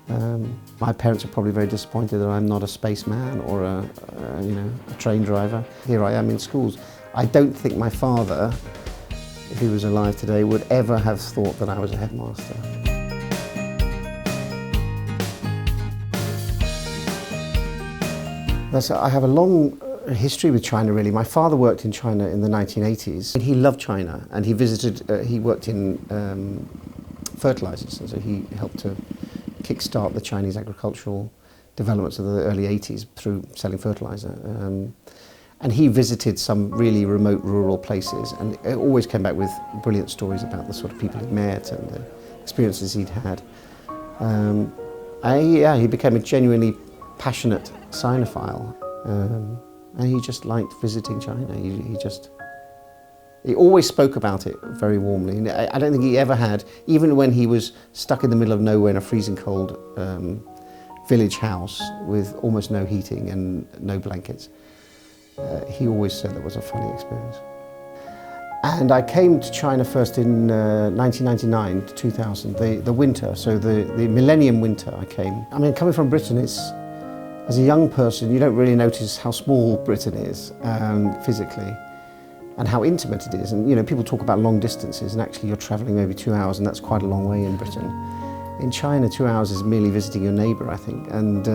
My parents are probably very disappointed that I'm not a spaceman or a train driver. Here I am in schools. I don't think my father, if he was alive today, would ever have thought that I was a headmaster. I have a long history with China, really. My father worked in China in the 1980s. He loved China, and he worked in fertilizers, and so he helped to kickstart the Chinese agricultural developments of the early 80s through selling fertilizer. And he visited some really remote rural places, and it always came back with brilliant stories about the sort of people he'd met and the experiences he'd had. He became a genuinely passionate Sinophile, and he just liked visiting China. He always spoke about it very warmly. I don't think he ever had, even when he was stuck in the middle of nowhere in a freezing cold village house with almost no heating and no blankets, he always said that was a funny experience. And I came to China first in 1999 to 2000, the winter, so the millennium winter I came. I mean, coming from Britain, as a young person, you don't really notice how small Britain is physically, and how intimate it is. And people talk about long distances, and actually you're travelling maybe 2 hours, and that's quite a long way in Britain. In China, 2 hours is merely visiting your neighbour, I think. And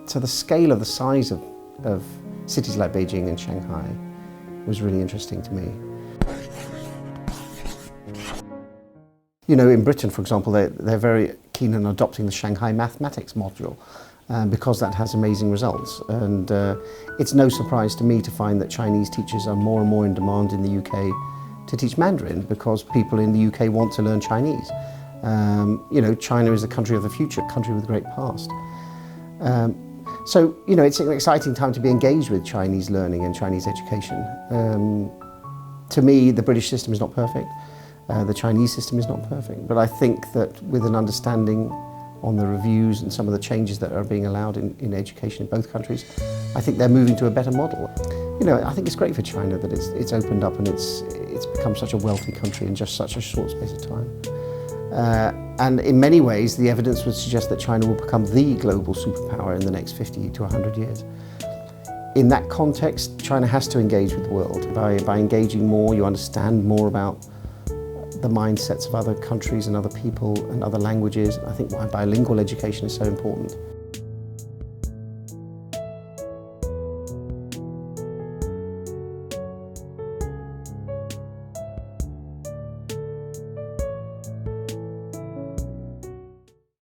so the scale of the size of cities like Beijing and Shanghai was really interesting to me. In Britain, for example, they're very keen on adopting the Shanghai mathematics module, because that has amazing results. And it's no surprise to me to find that Chinese teachers are more and more in demand in the UK to teach Mandarin, because people in the UK want to learn Chinese. China is the country of the future, a country with a great past. So it's an exciting time to be engaged with Chinese learning and Chinese education. To me, the British system is not perfect. The Chinese system is not perfect. But I think that with an understanding on the reviews and some of the changes that are being allowed in education in both countries, I think they're moving to a better model. I think it's great for China that it's opened up and it's become such a wealthy country in just such a short space of time. And in many ways, the evidence would suggest that China will become the global superpower in the next 50 to 100 years. In that context, China has to engage with the world. By engaging more, you understand more about the mindsets of other countries and other people and other languages. I think why bilingual education is so important.